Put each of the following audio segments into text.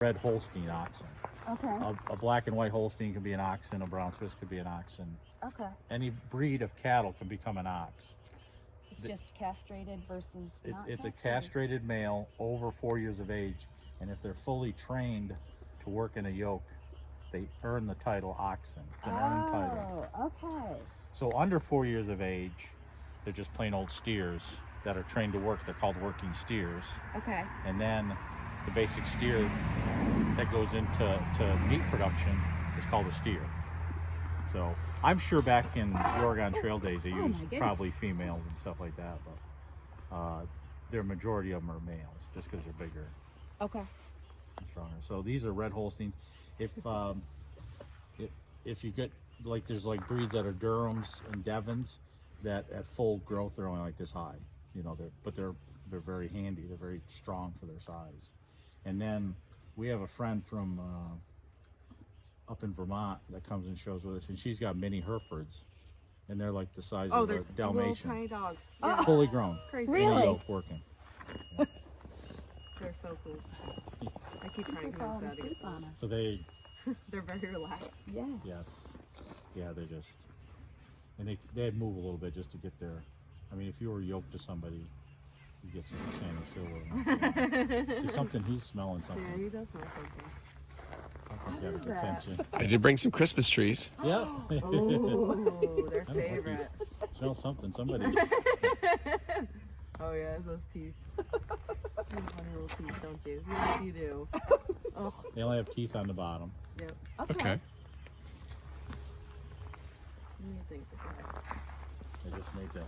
red Holstein oxen. Okay. A black and white Holstein can be an oxen, a brown Swiss could be an oxen. Okay. Any breed of cattle can become an ox. It's just castrated versus not It's castrated. a castrated male over 4 years of age, and if they're fully trained to work in a yoke, they earn the title oxen. It's an earned title. Oh, okay. So under 4 years of age, they're just plain old steers that are trained to work. They're called working steers. Okay. And then the basic steer that goes into meat production is called a steer. So I'm sure back in the Oregon Trail days they used probably females and stuff like that, but their majority of them are males just because they're bigger Okay. and stronger. So these are red Holsteins. If you get like there's like breeds that are Durhams and Devons that at full growth they're only like this high, you know. They're very handy. They're very strong for their size. And then we have a friend from up in Vermont that comes and shows with us, and she's got mini Herefords, and they're like the size of a Dalmatian. Little tiny dogs. Yeah. Fully grown. Crazy. Really? In the yoke working. Yeah. They're so cool. I keep trying to Fall convince Dad to asleep get on them. us. So they, They're very relaxed. Yeah. yes, yeah, they're just, and they'd move a little bit just to get there. I mean, if you were yoked to somebody, you get some Shannon Phil with him. See something, he's smelling something. Yeah, he does smell something. Something got his that? attention. I did bring some Christmas trees. Yeah. Oh, their I don't know if you favorite. smell something. Somebody. Oh yeah, those teeth. You have funny little teeth, don't you? Yes, you do. Oh, They only have teeth on the bottom. yep. Okay. What do you think of that? They just made to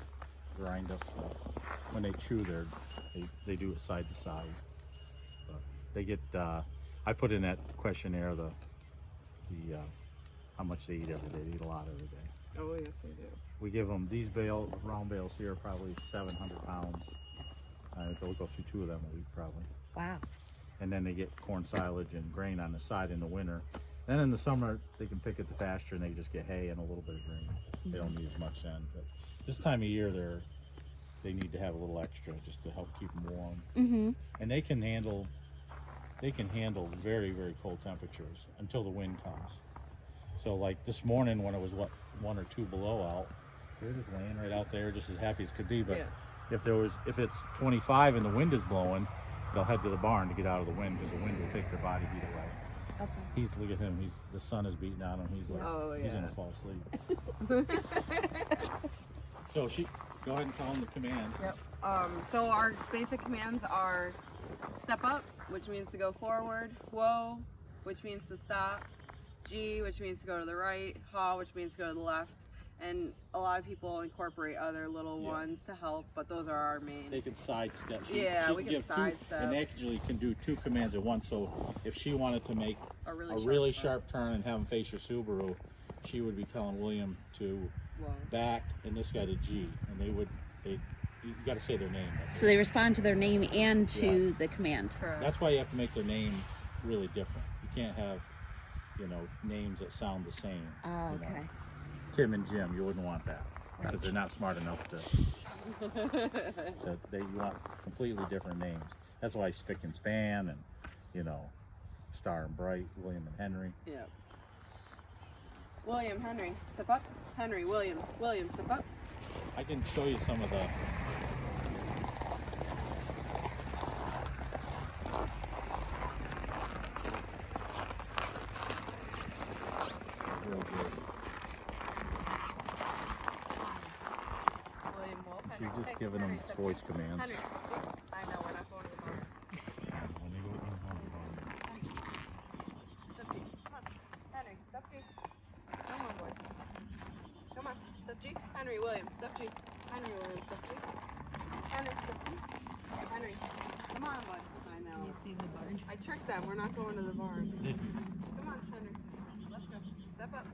grind up stuff. When they chew, they do it side to side. But they get. I put in that questionnaire the how much they eat every day. They eat a lot every day. Oh yes, they do. We give them these round bales here, are probably 700 pounds. They'll go through 2 of them a week probably. Wow. And then they get corn silage and grain on the side in the winter. Then in the summer they can pick at the pasture and they just get hay and a little bit of grain. They don't need as much then. But this time of year they need to have a little extra just to help keep them warm. Mm-hmm. And they can handle very, very cold temperatures until the wind comes. So like this morning when it was 1 or 2 below out, they're just laying right out there just as happy as could be. But Yeah. if it's 25 and the wind is blowing, they'll head to the barn to get out of the wind because the wind will take their body heat away. Okay. Look at him, the sun is beating on him. He's like, Oh, he's yeah. gonna fall asleep. So go ahead and tell him the command. Yep. So our basic commands are step up, which means to go forward, whoa, which means to stop, G, which means to go to the right, haw, which means to go to the left, and a lot of people incorporate other little ones to help, but those are our main. They can sidestep. Yeah, we can give 2, sidestep. and they actually can do 2 commands at once. So if she wanted to make A a really really sharp sharp turn and have him face your Subaru, she would be telling William to Whoa. back and this guy to G, and you got to say their name. So they respond to their name and to the command. Correct. That's why you have to make their name really different. You can't have, names that sound the same. Oh, you know. okay. Tim and Jim, you wouldn't want that because they're not smart enough to. You want completely different names. That's why Spick and Span and Star and Bright, William and Henry. Yep. William, Henry, step up. Henry, William, step up. I can show you some of the. Real good. William, whoa. She's Henry. just giving them Henry, step voice up. commands. Henry, I know we're not going to the barn. When they go in the barn. Step G. Come on. Henry, step G. Come on, boy. Come on. Step G. Henry, William, step G. Henry, William, step G. Henry, step G. Henry. Come on, boy. I know. You see the barn? I tricked them. We're not going to the barn. Come on, Henry. Let's go. Step up.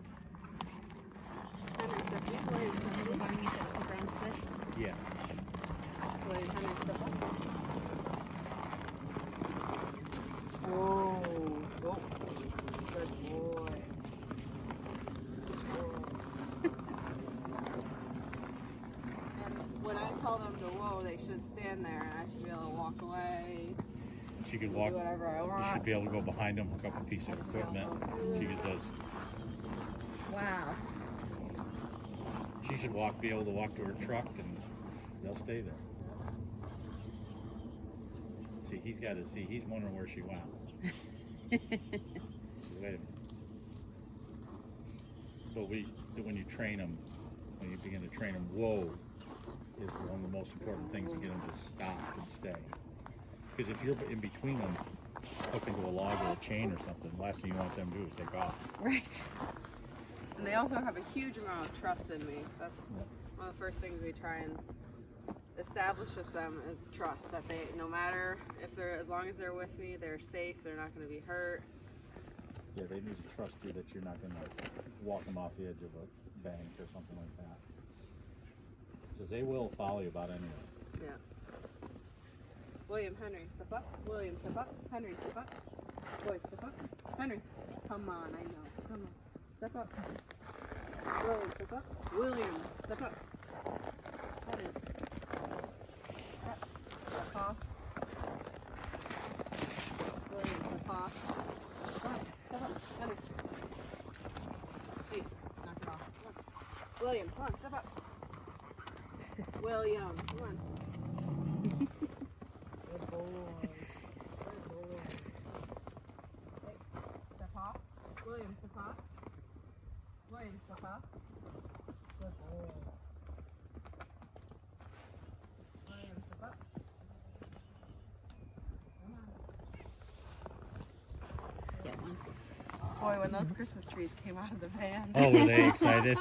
Henry, step G. William, step G. The barn you said was a brown Swiss? Yes. William, Henry, step up. Whoa. Go. Good boys. And when I tell them to whoa, they should stand there and I should be able to walk away. She could walk. Do whatever I You want. should be able to go behind them, hook up a piece of equipment. She just does. Wow. She should be able to walk to her truck, and they'll stay there. See, he's got to see. He's wondering where she went. Wait a minute. So when you train them, when you begin to train them, whoa is one of the most important things to get them to stop and stay. Because if you're in between them, hooked into a log or a chain or something, the last thing you want them to do is take off. Right. And they also have a huge amount of trust in me. That's one of the first things we try and establish with them is trust. That they, no matter if they're, as long as they're with me, they're safe. They're not going to be hurt. Yeah, they need to trust you that you're not going to walk them off the edge of a bank or something like that. Because they will follow you about anywhere. Yeah. William, Henry, step up. William, step up. Henry, step up. Boy, step up. Henry, come on, I know. Come on. Step up. William, step up. William, step up. Henry. Step. Step off. William, step off. Step up. Step up. Henry. Hey, knock it off. Come on. William, come on, step up. William, come on. Good boy. Good boy. Hey, step off. William, step off. William, step off. Good boy. William, step up. Come on. Get one. Boy, when those Christmas trees came out of the van. Oh, were they excited?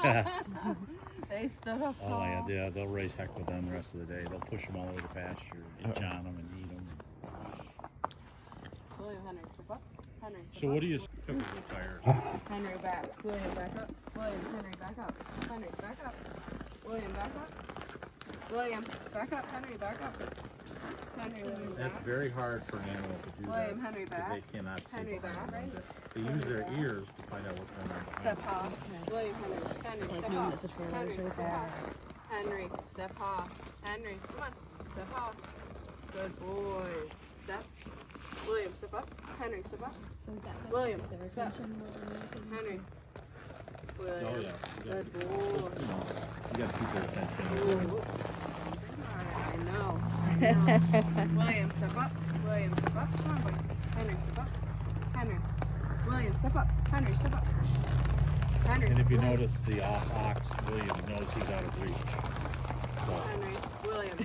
They stood up Oh tall. yeah, they'll raise heck with them the rest of the day. They'll push them all over the pasture, inch on them, and eat them. William, Henry, step up. Henry, step So up. what do you cook with the tires? Henry back. William back up. William, Henry back up. Henry back up. William back up. William back up. Henry back up. Henry, William That's back. very hard for an animal to do William, that Henry because back. they cannot see. Henry behind back. them. They use their ears to find out what's going on behind Step them. off. William, Henry. Henry, Like step knowing off. that the trailers Henry, are step there. off. Henry, step off. Henry, come on. Step off. Good boys. Step. William, step up. Henry, step up. So is that William, their step. attention more than anything? Henry. William. Oh yeah. Good boy. You got to keep their attention. Ooh. I know. William, step up. William, step up. Come on, boy. Henry, step up. Henry. William, step up. Henry, step up. Henry. And if you William. notice the ox, William knows he's out of reach. So Henry. William.